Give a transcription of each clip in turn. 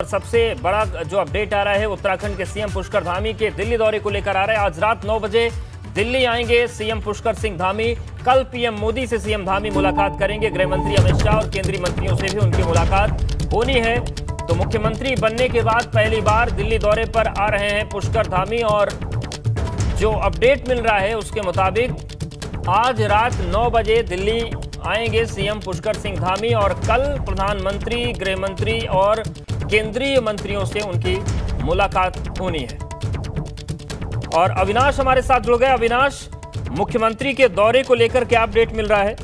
सबसे बड़ा जो अपडेट आ रहा है उत्तराखंड के सीएम पुष्कर धामी के दिल्ली दौरे को लेकर आ रहा है। आज रात 9 बजे दिल्ली आएंगे सीएम पुष्कर सिंह धामी। कल पीएम मोदी से सीएम धामी मुलाकात करेंगे। गृह मंत्री अमित शाह और केंद्रीय मंत्रियों से भी उनकी मुलाकात होनी है। तो मुख्यमंत्री बनने के बाद पहली बार दिल्ली दौरे पर आ रहे हैं पुष्कर धामी और जो अपडेट मिल रहा है उसके मुताबिक आज रात 9 बजे दिल्ली आएंगे सीएम पुष्कर सिंह धामी और कल प्रधानमंत्री, गृह मंत्री और केंद्रीय मंत्रियों से उनकी मुलाकात होनी है। और अविनाश हमारे साथ जुड़ गए। अविनाश, मुख्यमंत्री के दौरे को लेकर क्या अपडेट मिल रहा है?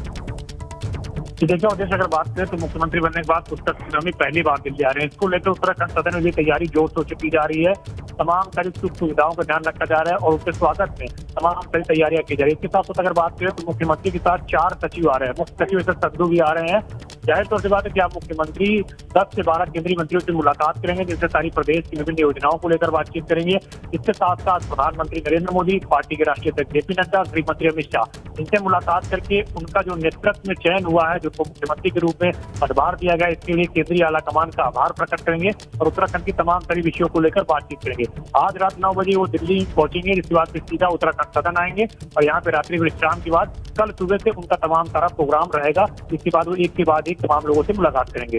देखिए उद्देश अगर बात करें तो मुख्यमंत्री बनने के बाद पुष्कर सिंह धामी पहली बार दिल्ली आ रहे हैं। इसको लेकर उत्तराखंड सदन में भी तैयारी जोर शोर से की जा रही है। तमाम सारी सुख सुविधाओं का ध्यान रखा जा रहा है और उसके स्वागत में तमाम सारी तैयारियां की जा रही है। इसके साथ साथ अगर बात करें तो मुख्यमंत्री के साथ 4 सचिव आ रहे हैं। मुख्य सचिव संधू भी आ रहे हैं। जाहिर तौर से बात है कि आप मुख्यमंत्री 10 से 12 केंद्रीय मंत्रियों से मुलाकात करेंगे, जिनसे सारी प्रदेश की विभिन्न योजनाओं को लेकर बातचीत करेंगे। इसके साथ साथ प्रधानमंत्री नरेंद्र मोदी, पार्टी के राष्ट्रीय अध्यक्ष जेपी नड्डा, गृह मंत्री अमित शाह, इनसे मुलाकात करके उनका जो नेतृत्व में चयन हुआ है, जो मुख्यमंत्री के रूप में पदभार दिया गया, इसके लिए केंद्रीय आला कमान का आभार प्रकट करेंगे और उत्तराखंड की तमाम सारी विषयों को लेकर बातचीत करेंगे। आज रात 9 बजे वो दिल्ली पहुंचेंगे, जिसके बाद फिर सीधा उत्तराखंड सदन आएंगे और यहाँ पे रात्रि विश्राम के बाद कल सुबह से उनका तमाम सारा प्रोग्राम रहेगा। इसके बाद वो एक के बाद एक तमाम लोगों से मुलाकात करेंगे।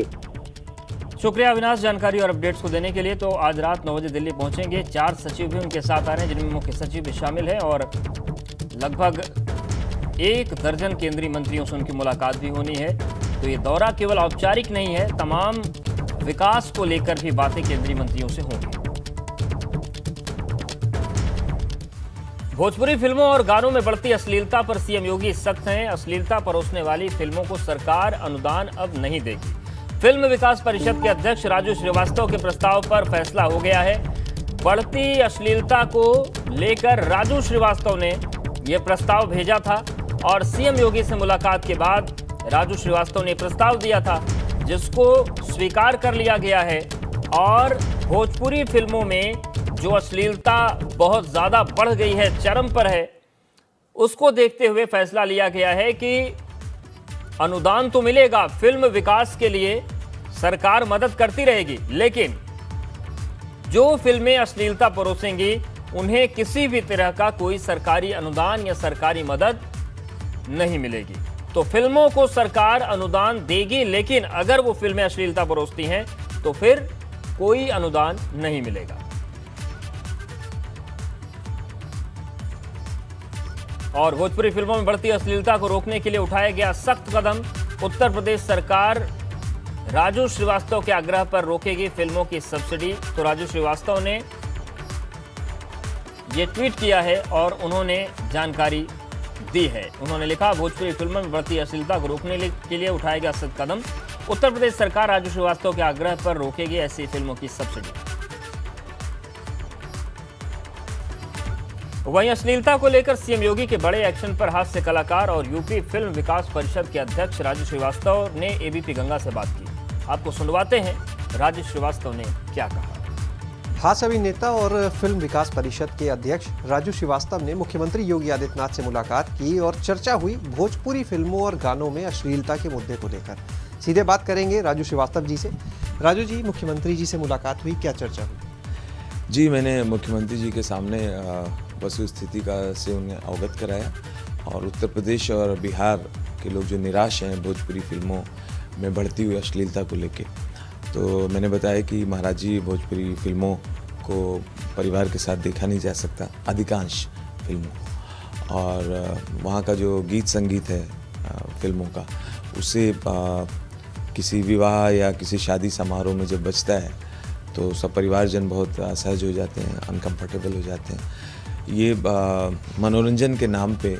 शुक्रिया अविनाश जानकारी और अपडेट्स को देने के लिए। तो आज रात 9 बजे दिल्ली पहुंचेंगे। 4 सचिव भी उनके साथ आ रहे हैं, जिनमें मुख्य सचिव भी शामिल है और लगभग 1 दर्जन केंद्रीय मंत्रियों से उनकी मुलाकात भी होनी है। तो ये दौरा केवल औपचारिक नहीं है, तमाम विकास को लेकर भी बातें केंद्रीय मंत्रियों से होंगी। भोजपुरी फिल्मों और गानों में बढ़ती अश्लीलता पर सीएम योगी सख्त हैं। अश्लीलता परोसने वाली फिल्मों को सरकार अनुदान अब नहीं देगी। फिल्म विकास परिषद के अध्यक्ष राजू श्रीवास्तव के प्रस्ताव पर फैसला हो गया है। बढ़ती अश्लीलता को लेकर राजू श्रीवास्तव ने यह प्रस्ताव भेजा था और सीएम योगी से मुलाकात के बाद राजू श्रीवास्तव ने प्रस्ताव दिया था, जिसको स्वीकार कर लिया गया है। और भोजपुरी फिल्मों में जो अश्लीलता बहुत ज्यादा बढ़ गई है, चरम पर है, उसको देखते हुए फैसला लिया गया है कि अनुदान तो मिलेगा, फिल्म विकास के लिए सरकार मदद करती रहेगी, लेकिन जो फिल्में अश्लीलता परोसेंगी उन्हें किसी भी तरह का कोई सरकारी अनुदान या सरकारी मदद नहीं मिलेगी। तो फिल्मों को सरकार अनुदान देगी, लेकिन अगर वो फिल्में अश्लीलता परोसती हैं तो फिर कोई अनुदान नहीं मिलेगा। और भोजपुरी फिल्मों में बढ़ती अश्लीलता को रोकने के लिए उठाया गया सख्त कदम। उत्तर प्रदेश सरकार राजू श्रीवास्तव के आग्रह पर रोकेगी फिल्मों की सब्सिडी। तो राजू श्रीवास्तव ने ये ट्वीट किया है और उन्होंने जानकारी दी है। उन्होंने लिखा, भोजपुरी फिल्मों में बढ़ती अश्लीलता को रोकने के लिए उठाया गया सख्त कदम। उत्तर प्रदेश सरकार राजू श्रीवास्तव के आग्रह पर रोकेगी ऐसी फिल्मों की सब्सिडी। वहीं अश्लीलता को लेकर सीएम योगी के बड़े एक्शन पर हास्य कलाकार और यूपी फिल्म विकास परिषद के अध्यक्ष राजू श्रीवास्तव ने एबीपी गंगा से बात की। आपको सुनवाते हैं राजू श्रीवास्तव ने क्या कहा। हास्य अभिनेता और फिल्म विकास परिषद के अध्यक्ष राजू श्रीवास्तव ने मुख्यमंत्री योगी आदित्यनाथ से मुलाकात की और चर्चा हुई भोजपुरी फिल्मों और गानों में अश्लीलता के मुद्दे को लेकर। सीधे बात करेंगे राजू श्रीवास्तव जी से। राजू जी, मुख्यमंत्री जी से मुलाकात हुई, क्या चर्चा हुई? जी, मैंने मुख्यमंत्री जी के सामने वस्तु स्थिति से उन्हें अवगत कराया और उत्तर प्रदेश और बिहार के लोग जो निराश हैं भोजपुरी फिल्मों में बढ़ती हुई अश्लीलता को लेके, तो मैंने बताया कि महाराज जी, भोजपुरी फिल्मों को परिवार के साथ देखा नहीं जा सकता, अधिकांश फिल्मों को, और वहाँ का जो गीत संगीत है फिल्मों का, उससे किसी विवाह या किसी शादी समारोह में जब बजता है तो सब परिवारजन बहुत असहज हो जाते हैं, अनकंफर्टेबल हो जाते हैं। ये मनोरंजन के नाम पे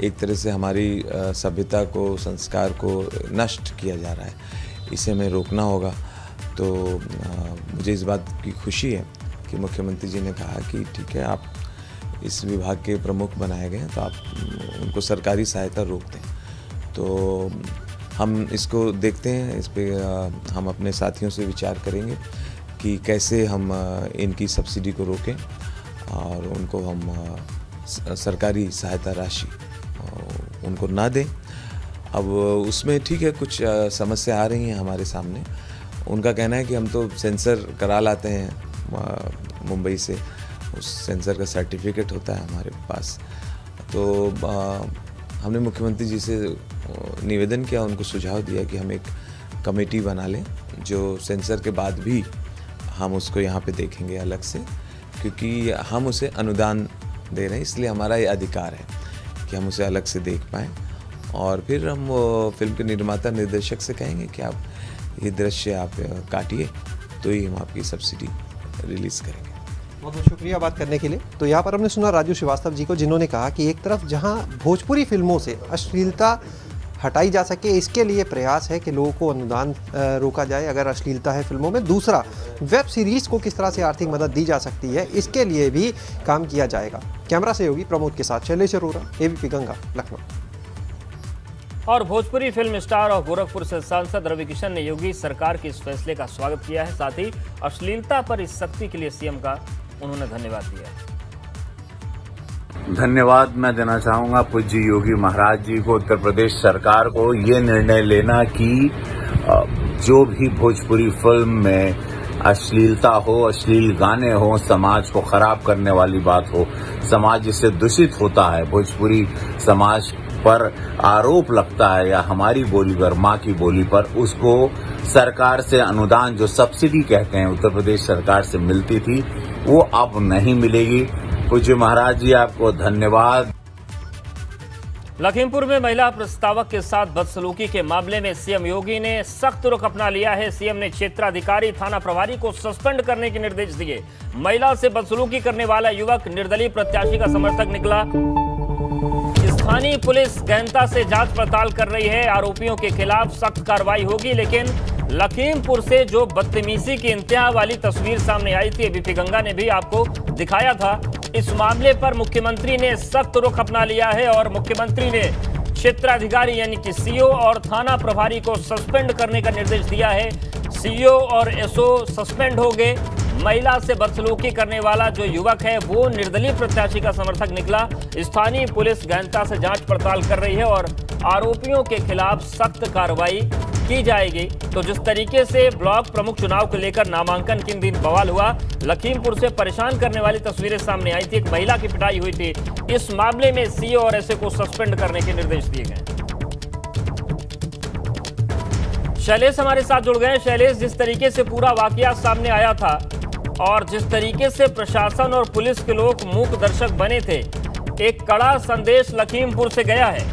एक तरह से हमारी सभ्यता को, संस्कार को नष्ट किया जा रहा है। इसे हमें रोकना होगा। तो मुझे इस बात की खुशी है कि मुख्यमंत्री जी ने कहा कि ठीक है, आप इस विभाग के प्रमुख बनाए गए हैं तो आप उनको सरकारी सहायता रोक दें। तो हम इसको देखते हैं, इस पर हम अपने साथियों से विचार करेंगे कि कैसे हम इनकी सब्सिडी को रोकें और उनको हम सरकारी सहायता राशि उनको ना दें। अब उसमें ठीक है, कुछ समस्या आ रही हैं हमारे सामने उनका कहना है कि हम तो सेंसर करा लाते हैं मुंबई से, उस सेंसर का सर्टिफिकेट होता है हमारे पास। तो हमने मुख्यमंत्री जी से निवेदन किया, उनको सुझाव दिया कि हम एक कमेटी बना लें जो सेंसर के बाद भी हम उसको यहाँ पे देखेंगे अलग से, क्योंकि हम उसे अनुदान दे रहे हैं, इसलिए हमारा ये अधिकार है कि हम उसे अलग से देख पाएँ। और फिर हम फिल्म के निर्माता निर्देशक से कहेंगे कि आप ये दृश्य आप काटिए, तो ही हम आपकी सब्सिडी रिलीज़ करेंगे। बहुत बहुत शुक्रिया बात करने के लिए। तो यहाँ पर हमने सुना राजू श्रीवास्तव जी को, जिन्होंने कहा कि एक तरफ जहाँ भोजपुरी फिल्मों से अश्लीलता हटाई जा सके, इसके लिए प्रयास है कि लोगों को अनुदान रोका जाए अगर अश्लीलता है फिल्मों में। दूसरा, वेब सीरीज़ को किस तरह से आर्थिक मदद दी जा सकती है, इसके लिए भी काम किया जाएगा। कैमरा सहयोगी प्रमोद के साथ शैलेश अरोरा, एबीपी गंगा, लखनऊ। और भोजपुरी फिल्म स्टार और गोरखपुर से सांसद रवि किशन ने योगी सरकार के इस फैसले का स्वागत किया है। साथ ही अश्लीलता पर इस सख्ती के लिए सीएम का उन्होंने धन्यवाद दिया है। धन्यवाद मैं देना चाहूंगा पूज्य योगी महाराज जी को, उत्तर प्रदेश सरकार को, ये निर्णय लेना कि जो भी भोजपुरी फिल्म में अश्लीलता हो, अश्लील गाने हो, समाज को खराब करने वाली बात हो, समाज जिससे दूषित होता है, भोजपुरी समाज पर आरोप लगता है या हमारी बोली पर, माँ की बोली पर, उसको सरकार से अनुदान, जो सब्सिडी कहते हैं, उत्तर प्रदेश सरकार से मिलती थी, वो अब नहीं मिलेगी। पूज्य महाराज जी आपको धन्यवाद। लखीमपुर में महिला प्रस्तावक के साथ बदसलूकी के मामले में सीएम योगी ने सख्त रुख अपना लिया है। सीएम ने क्षेत्राधिकारी, थाना प्रभारी को सस्पेंड करने के निर्देश दिए। महिला से बदसलूकी करने वाला युवक निर्दलीय प्रत्याशी का समर्थक निकला। स्थानीय पुलिस गहनता से जांच पड़ताल कर रही है। आरोपियों के खिलाफ सख्त कार्रवाई होगी। लेकिन लखीमपुर से जो बदतमीजी की इंतहा वाली तस्वीर सामने आई थी, एबीपी गंगा ने भी आपको दिखाया था, इस मामले पर मुख्यमंत्री ने सख्त रुख अपना लिया है और मुख्यमंत्री ने क्षेत्राधिकारी यानी कि सीओ और थाना प्रभारी को सस्पेंड करने का निर्देश दिया है। सीओ और एसओ सस्पेंड हो गए। महिला से बदसलूकी करने वाला जो युवक है वो निर्दलीय प्रत्याशी का समर्थक निकला। स्थानीय पुलिस गहनता से जांच पड़ताल कर रही है और आरोपियों के खिलाफ सख्त कार्रवाई की जाएगी। तो जिस तरीके से ब्लॉक प्रमुख चुनाव को लेकर नामांकन के दिन बवाल हुआ, लखीमपुर से परेशान करने वाली तस्वीरें सामने आई थी, एक महिला की पिटाई हुई थी, इस मामले में सीओ और एसए को सस्पेंड करने के निर्देश दिए गए। शैलेश हमारे साथ जुड़ गए। शैलेश, जिस तरीके से पूरा वाकया सामने आया था और जिस तरीके से प्रशासन और पुलिस के लोग मूक दर्शक बने थे, एक कड़ा संदेश लखीमपुर से गया है।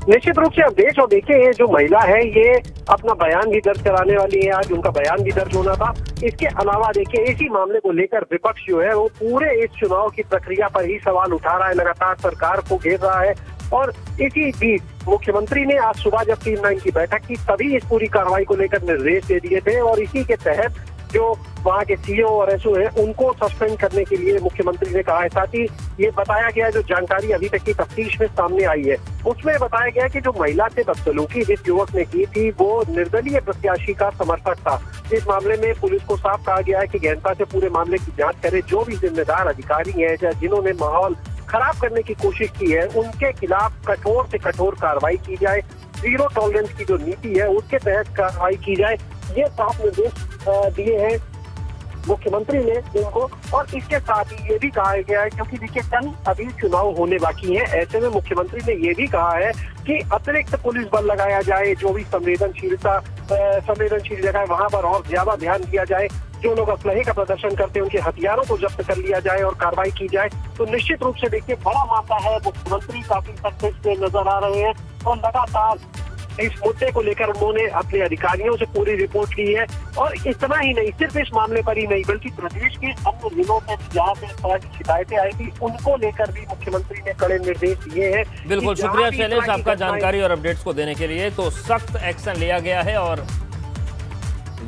निश्चित रूप से अब देश और देखिए, ये जो महिला है ये अपना बयान भी दर्ज कराने वाली है। आज उनका बयान भी दर्ज होना था। इसके अलावा देखिए, इसी मामले को लेकर विपक्ष जो है वो पूरे इस चुनाव की प्रक्रिया पर ही सवाल उठा रहा है, लगातार सरकार को घेर रहा है। और इसी बीच मुख्यमंत्री ने आज सुबह जब टीम 9 की बैठक की, तभी इस पूरी कार्रवाई को लेकर निर्देश दे दिए थे और इसी के तहत जो वहाँ के सीओ और एसओ है उनको सस्पेंड करने के लिए मुख्यमंत्री ने कहा है। साथ ही ये बताया गया, जो जानकारी अभी तक की तफ्तीश में सामने आई है उसमें बताया गया कि जो महिला से बदसलूकी जिस युवक ने की थी वो निर्दलीय प्रत्याशी का समर्थक था। इस मामले में पुलिस को साफ कहा गया है कि गहनता से पूरे मामले की जांच करे। जो भी जिम्मेदार अधिकारी है या जिन्होंने माहौल खराब करने की कोशिश की है, उनके खिलाफ कठोर से कठोर कार्रवाई की जाए। जीरो टॉलरेंस की जो नीति है उसके तहत कार्रवाई की जाए, ये साफ निर्देश दिए हैं मुख्यमंत्री ने उनको। और इसके साथ ही ये भी कहा गया है, क्योंकि देखिए कल अभी चुनाव होने बाकी है, ऐसे में मुख्यमंत्री ने ये भी कहा है कि अतिरिक्त पुलिस बल लगाया जाए। जो भी संवेदनशील जगह है वहां पर और ज्यादा ध्यान दिया जाए। जो लोग असलहे का प्रदर्शन करते हैं उनके हथियारों को जब्त कर लिया जाए और कार्रवाई की जाए। तो निश्चित रूप से देखिए बड़ा मामला है। मुख्यमंत्री काफी सक्सेस पे नजर आ रहे हैं और लगातार इस मुद्दे को लेकर उन्होंने अपने अधिकारियों से पूरी रिपोर्ट ली है। और इतना ही नहीं, सिर्फ इस मामले पर ही नहीं बल्कि प्रदेश के अन्य जिलों में जहाँ से इस तरह की शिकायतें आई थी उनको लेकर भी मुख्यमंत्री ने कड़े निर्देश दिए हैं। बिल्कुल, शुक्रिया शैलेश आपका जानकारी और अपडेट्स को देने के लिए। तो सख्त एक्शन लिया गया है और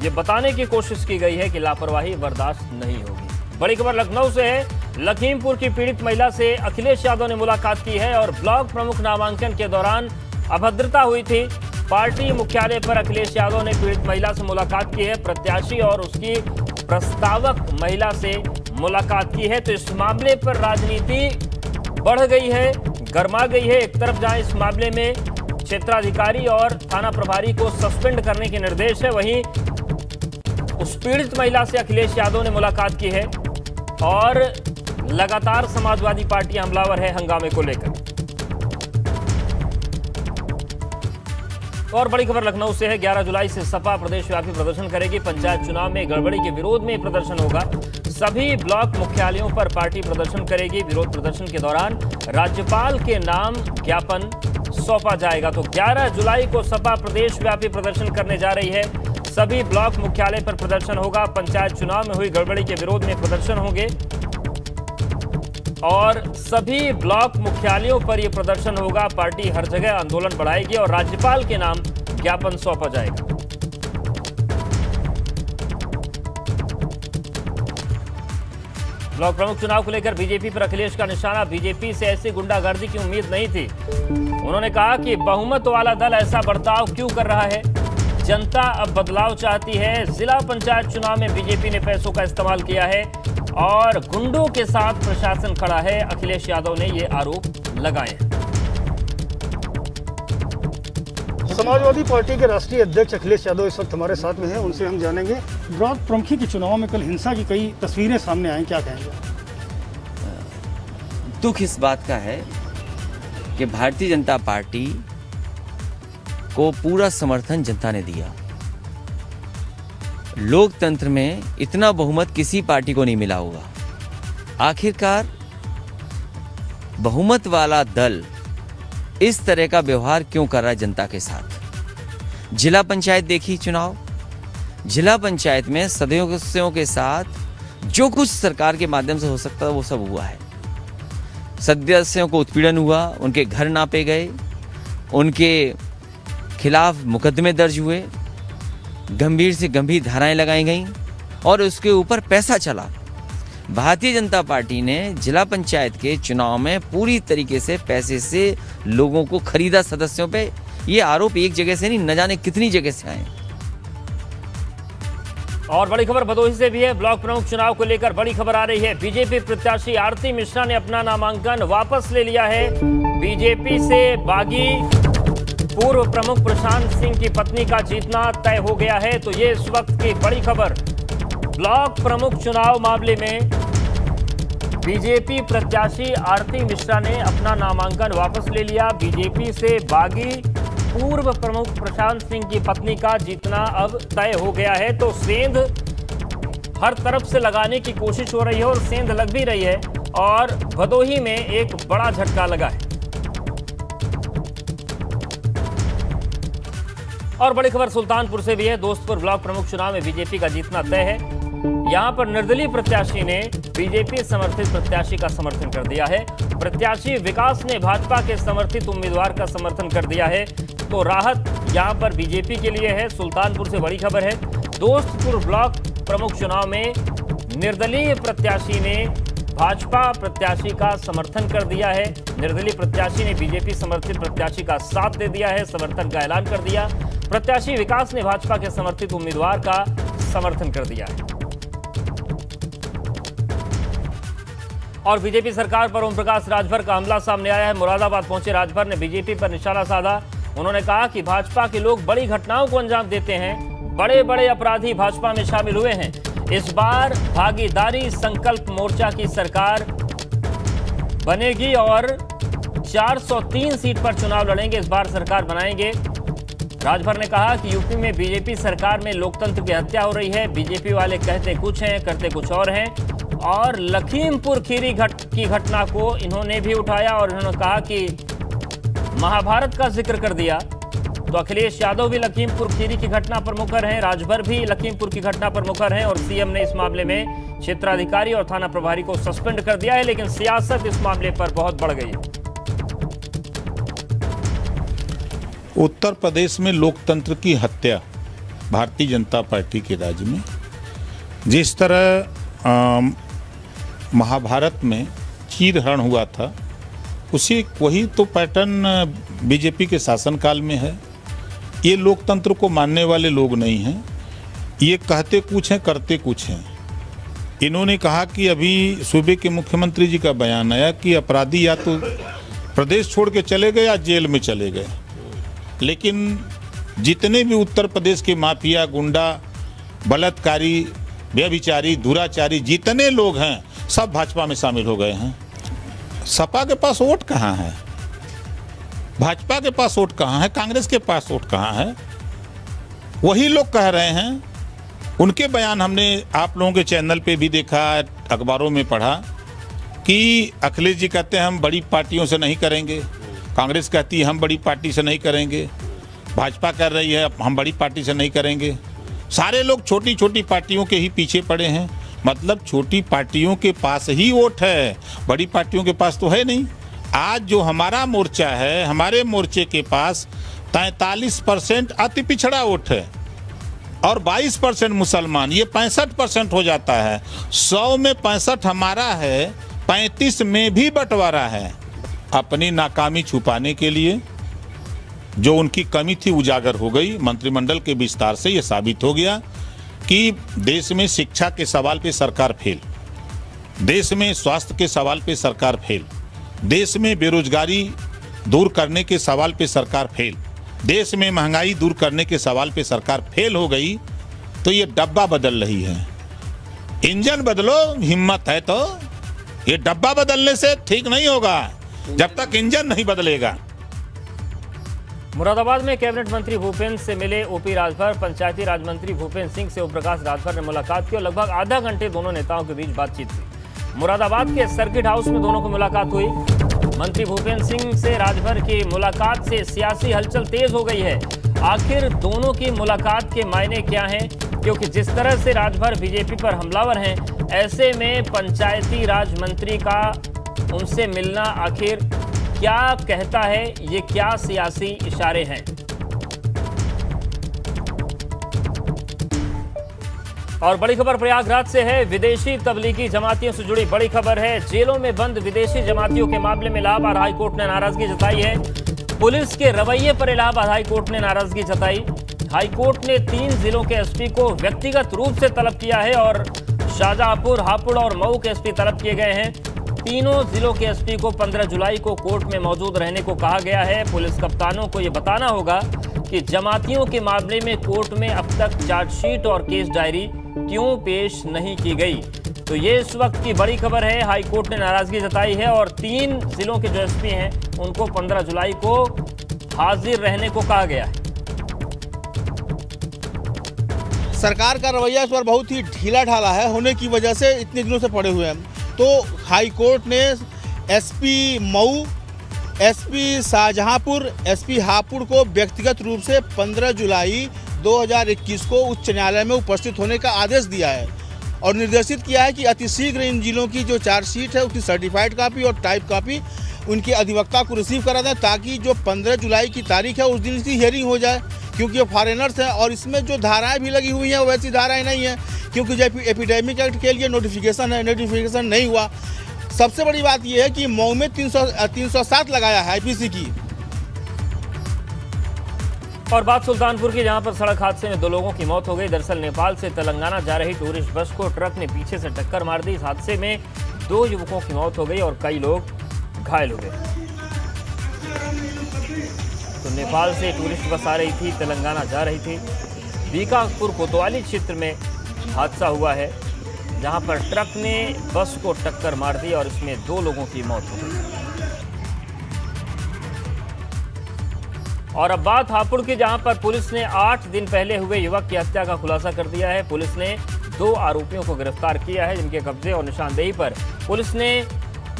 ये बताने की कोशिश की गई है कि लापरवाही बर्दाश्त नहीं होगी। बड़ी खबर लखनऊ से है। लखीमपुर की पीड़ित महिला से अखिलेश यादव ने मुलाकात की है और ब्लॉक प्रमुख नामांकन के दौरान अभद्रता हुई थी। पार्टी मुख्यालय पर अखिलेश यादव ने पीड़ित महिला से मुलाकात की है। प्रत्याशी और उसकी प्रस्तावक महिला से मुलाकात की है। तो इस मामले पर राजनीति बढ़ गई है, गर्मा गई है। एक तरफ जहां इस मामले में क्षेत्राधिकारी और थाना प्रभारी को सस्पेंड करने के निर्देश है। वहीं उस पीड़ित महिला से अखिलेश यादव ने मुलाकात की है और लगातार समाजवादी पार्टी हमलावर है हंगामे को लेकर। और बड़ी खबर लखनऊ से है। 11 जुलाई से सपा प्रदेशव्यापी प्रदर्शन करेगी। पंचायत चुनाव में गड़बड़ी के विरोध में प्रदर्शन होगा। सभी ब्लॉक मुख्यालयों पर पार्टी प्रदर्शन करेगी। विरोध प्रदर्शन के दौरान राज्यपाल के नाम ज्ञापन सौंपा जाएगा। तो 11 जुलाई को सपा प्रदेशव्यापी प्रदर्शन करने जा रही है। सभी ब्लॉक मुख्यालय पर प्रदर्शन होगा। पंचायत चुनाव में हुई गड़बड़ी के विरोध में प्रदर्शन होंगे और सभी ब्लॉक मुख्यालयों पर यह प्रदर्शन होगा। पार्टी हर जगह आंदोलन बढ़ाएगी और राज्यपाल के नाम ज्ञापन सौंपा जाएगा। ब्लॉक प्रमुख चुनाव को लेकर बीजेपी पर अखिलेश का निशाना। बीजेपी से ऐसी गुंडागर्दी की उम्मीद नहीं थी। उन्होंने कहा कि बहुमत वाला दल ऐसा बर्ताव क्यों कर रहा है। जनता अब बदलाव चाहती है। जिला पंचायत चुनाव में बीजेपी ने पैसों का इस्तेमाल किया है और गुंडों के साथ प्रशासन खड़ा है। अखिलेश यादव ने ये आरोप लगाए हैं। समाजवादी पार्टी के राष्ट्रीय अध्यक्ष अखिलेश यादव इस वक्त हमारे साथ में हैं। उनसे हम जानेंगे ब्लॉक प्रमुखी के चुनाव में कल हिंसा की कई तस्वीरें सामने आई, क्या कहेंगे? दुख इस बात का है कि भारतीय जनता पार्टी को पूरा समर्थन जनता ने दिया। लोकतंत्र में इतना बहुमत किसी पार्टी को नहीं मिला होगा। आखिरकार बहुमत वाला दल इस तरह का व्यवहार क्यों कर रहा है जनता के साथ? जिला पंचायत देखी चुनाव, जिला पंचायत में सदस्यों के साथ जो कुछ सरकार के माध्यम से हो सकता था वो सब हुआ है। सदस्यों को उत्पीड़न हुआ, उनके घर नापे गए, उनके खिलाफ मुकदमे दर्ज हुए, गंभीर से गंभीर धाराएं लगाई गईं और उसके ऊपर पैसा चला। भारतीय जनता पार्टी ने जिला पंचायत के चुनाव में पूरी तरीके से पैसे से लोगों को खरीदा। सदस्यों पे ये आरोप एक जगह से नहीं, न जाने कितनी जगह से आए। और बड़ी खबर भदोही से भी है। ब्लॉक प्रमुख चुनाव को लेकर बड़ी खबर आ रही है। बीजेपी प्रत्याशी आरती मिश्रा ने अपना नामांकन वापस ले लिया है। बीजेपी से बागी पूर्व प्रमुख प्रशांत सिंह की पत्नी का जीतना तय हो गया है। तो ये इस वक्त की बड़ी खबर। ब्लॉक प्रमुख चुनाव मामले में बीजेपी प्रत्याशी आरती मिश्रा ने अपना नामांकन वापस ले लिया। बीजेपी से बागी पूर्व प्रमुख प्रशांत सिंह की पत्नी का जीतना अब तय हो गया है। तो सेंध हर तरफ से लगाने की कोशिश हो रही है और सेंध लग भी रही है और भदोही में एक बड़ा झटका लगा है। और बड़ी खबर सुल्तानपुर से भी है। दोस्तपुर ब्लॉक प्रमुख चुनाव में बीजेपी का जीतना तय है। यहां पर निर्दलीय प्रत्याशी ने बीजेपी समर्थित प्रत्याशी का समर्थन कर दिया है। प्रत्याशी विकास ने भाजपा के समर्थित उम्मीदवार का समर्थन कर दिया है। तो राहत यहां पर बीजेपी के लिए है। सुल्तानपुर से बड़ी खबर है। दोस्तपुर ब्लॉक प्रमुख चुनाव में निर्दलीय प्रत्याशी ने भाजपा प्रत्याशी का समर्थन कर दिया है। निर्दलीय प्रत्याशी ने बीजेपी समर्थित प्रत्याशी का साथ दे दिया है, समर्थन का ऐलान कर दिया। प्रत्याशी विकास ने भाजपा के समर्थित उम्मीदवार का समर्थन कर दिया है। और बीजेपी सरकार पर ओम प्रकाश राजभर का हमला सामने आया है। मुरादाबाद पहुंचे राजभर ने बीजेपी पर निशाना साधा। उन्होंने कहा कि भाजपा के लोग बड़ी घटनाओं को अंजाम देते हैं। बड़े बड़े अपराधी भाजपा में शामिल हुए हैं। इस बार भागीदारी संकल्प मोर्चा की सरकार बनेगी और 403 सीट पर चुनाव लड़ेंगे। इस बार सरकार बनाएंगे। राजभर ने कहा कि यूपी में बीजेपी सरकार में लोकतंत्र की हत्या हो रही है। बीजेपी वाले कहते कुछ हैं, करते कुछ और हैं। और लखीमपुर खीरी की घटना को इन्होंने भी उठाया और इन्होंने कहा कि महाभारत का जिक्र कर दिया। तो अखिलेश यादव भी लखीमपुर खीरी की घटना पर मुखर हैं, राजभर भी लखीमपुर की घटना पर मुखर हैं और सीएम ने इस मामले में क्षेत्राधिकारी और थाना प्रभारी को सस्पेंड कर दिया है। लेकिन सियासत इस मामले पर बहुत बढ़ गई है। उत्तर प्रदेश में लोकतंत्र की हत्या भारतीय जनता पार्टी के राज में जिस तरह महाभारत में चीरहरण हुआ था, वही तो पैटर्न बीजेपी के शासनकाल में है। ये लोकतंत्र को मानने वाले लोग नहीं हैं। ये कहते कुछ हैं, करते कुछ हैं। इन्होंने कहा कि अभी सूबे के मुख्यमंत्री जी का बयान आया कि अपराधी या तो प्रदेश छोड़ के चले गए या जेल में चले गए। लेकिन जितने भी उत्तर प्रदेश के माफिया, गुंडा, बलात्कारी, व्यभिचारी, दुराचारी जितने लोग हैं सब भाजपा में शामिल हो गए हैं। सपा के पास वोट कहाँ है? भाजपा के पास वोट कहाँ है? कांग्रेस के पास वोट कहाँ है? वही लोग कह रहे हैं। उनके बयान हमने आप लोगों के चैनल पे भी देखा, अखबारों में पढ़ा कि अखिलेश जी कहते हैं हम बड़ी पार्टियों से नहीं करेंगे, कांग्रेस कहती है हम बड़ी पार्टी से नहीं करेंगे, भाजपा कर रही है हम बड़ी पार्टी से नहीं करेंगे। सारे लोग छोटी छोटी पार्टियों के ही पीछे पड़े हैं। मतलब छोटी पार्टियों के पास ही वोट है, बड़ी पार्टियों के पास तो है नहीं। आज जो हमारा मोर्चा है, हमारे मोर्चे के पास 43% अति पिछड़ा वोट है और 22% मुसलमान, ये 65% हो जाता है। 100 में 65 हमारा है, 35 में भी बंटवारा है। अपनी नाकामी छुपाने के लिए जो उनकी कमी थी उजागर हो गई। मंत्रिमंडल के विस्तार से ये साबित हो गया कि देश में शिक्षा के सवाल पे सरकार फेल, देश में स्वास्थ्य के सवाल पे सरकार फेल, देश में बेरोजगारी दूर करने के सवाल पे सरकार फेल, देश में महंगाई दूर करने के सवाल पे सरकार फेल हो गई। तो ये डब्बा बदल रही है। इंजन बदलो, हिम्मत है तो। ये डब्बा बदलने से ठीक नहीं होगा जब तक इंजन नहीं बदलेगा। मुरादाबाद में कैबिनेट मंत्री भूपेंद्र से मिले ओपी राजभर। पंचायती राज मंत्री भूपेंद्र सिंह से ओम प्रकाश राजभर ने मुलाकात की और लगभग आधा घंटे दोनों नेताओं के बीच बातचीत हुई। मुरादाबाद के सर्किट हाउस में दोनों की मुलाकात हुई। मंत्री भूपेंद्र सिंह से राजभर की मुलाकात से सियासी हलचल तेज हो गई है। आखिर दोनों की मुलाकात के मायने क्या हैं? क्योंकि जिस तरह से राजभर बीजेपी पर हमलावर हैं, ऐसे में पंचायती राज मंत्री का उनसे मिलना आखिर क्या कहता है? ये क्या सियासी इशारे हैं? और बड़ी खबर प्रयागराज से है। विदेशी तबलीगी जमातियों से जुड़ी बड़ी खबर है। जेलों में बंद विदेशी जमातियों के मामले में इलाहाबाद हाईकोर्ट ने नाराजगी जताई है। पुलिस के रवैये पर इलाहाबाद हाईकोर्ट ने नाराजगी जताई। हाईकोर्ट ने 3 जिलों के एसपी को व्यक्तिगत रूप से तलब किया है और शाहजहांपुर, हापुड़ और मऊ के एसपी तलब किए गए हैं। तीनों जिलों के एसपी को 15 जुलाई को कोर्ट में मौजूद रहने को कहा गया है। पुलिस कप्तानों को यह बताना होगा कि जमातियों के मामले में कोर्ट में अब तक चार्जशीट और केस डायरी क्यों पेश नहीं की गई। तो ये इस वक्त की बड़ी खबर है। हाईकोर्ट ने नाराजगी जताई है और 3 जिलों के जो एसपी हैं उनको 15 जुलाई को हाजिर रहने को कहा गया है। सरकार का रवैया इस बार बहुत ही ढीला ढाला है होने की वजह से इतने दिनों से पड़े हुए हैं। तो हाईकोर्ट ने SP Mau, SP Shahjahanpur, SP Hapur को व्यक्तिगत रूप से 15 जुलाई 2021 को उच्च न्यायालय में उपस्थित होने का आदेश दिया है और निर्देशित किया है कि अतिशीघ्र इन जिलों की जो चार्जशीट है उसकी सर्टिफाइड कॉपी और टाइप कॉपी उनके अधिवक्ता को रिसीव करा दें, ताकि जो 15 जुलाई की तारीख है उस दिन इसकी हियरिंग हो जाए। क्योंकि ये फॉरेनर्स हैं और इसमें जो धाराएं भी लगी हुई हैं वैसी धाराएं नहीं हैं, क्योंकि जब एपिडेमिक एक्ट के लिए नोटिफिकेशन है, नोटिफिकेशन नहीं हुआ। सबसे बड़ी बात यह है कि मऊ में 307 लगाया है आईपीसी की। और बात सुल्तानपुर की, जहां पर सड़क हादसे में 2 लोगों की मौत हो गई। दरअसल नेपाल से तेलंगाना जा रही टूरिस्ट बस को ट्रक ने पीछे से टक्कर मार दी। इस हादसे में 2 युवकों की मौत हो गई और कई लोग घायल हो गए। तो नेपाल से टूरिस्ट बस आ रही थी, तेलंगाना जा रही थी। बीकापुर कोतवाली क्षेत्र में हादसा हुआ है, जहां पर ट्रक ने बस को टक्कर मार दी और इसमें 2 लोगों की मौत हो गई। और अब बात हापुड़ की, जहां पर पुलिस ने 8 दिन पहले हुए युवक की हत्या का खुलासा कर दिया है। पुलिस ने 2 आरोपियों को गिरफ्तार किया है, जिनके कब्जे और निशानदेही पर पुलिस ने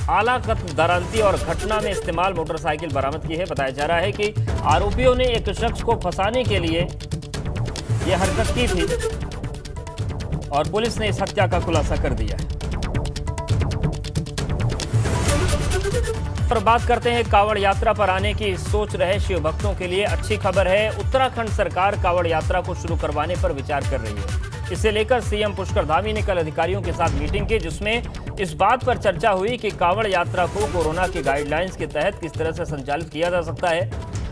आला कत्ल, दारंती और घटना में इस्तेमाल मोटरसाइकिल बरामद की है। बताया जा रहा है कि आरोपियों ने एक शख्स को फंसाने के लिए यह हरकत की थी और पुलिस ने इस हत्या का खुलासा कर दिया है। और बात करते हैं कांवड़ यात्रा पर आने की सोच रहे शिव भक्तों के लिए अच्छी खबर है। उत्तराखंड सरकार कांवड़ यात्रा को शुरू करवाने पर विचार कर रही है। इसे लेकर सीएम पुष्कर धामी ने कल अधिकारियों के साथ मीटिंग की, जिसमें इस बात पर चर्चा हुई कि कांवड़ यात्रा को कोरोना के गाइडलाइंस के तहत किस तरह से संचालित किया जा सकता है।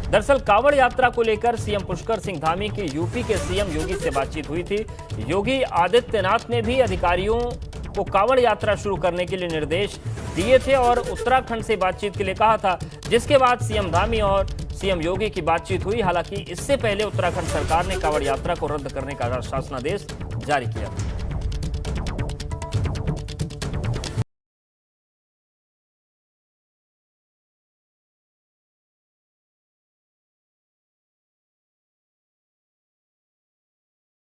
दरअसल कांवड़ यात्रा को लेकर सीएम पुष्कर सिंह धामी की यूपी के सीएम योगी से बातचीत हुई थी। योगी आदित्यनाथ ने भी अधिकारियों को कांवड़ यात्रा शुरू करने के लिए निर्देश दिए थे और उत्तराखंड से बातचीत के लिए कहा था, जिसके बाद सीएम धामी और सीएम योगी की बातचीत हुई। हालांकि इससे पहले उत्तराखंड सरकार ने कांवड़ यात्रा को रद्द करने का शासनादेश जारी किया था।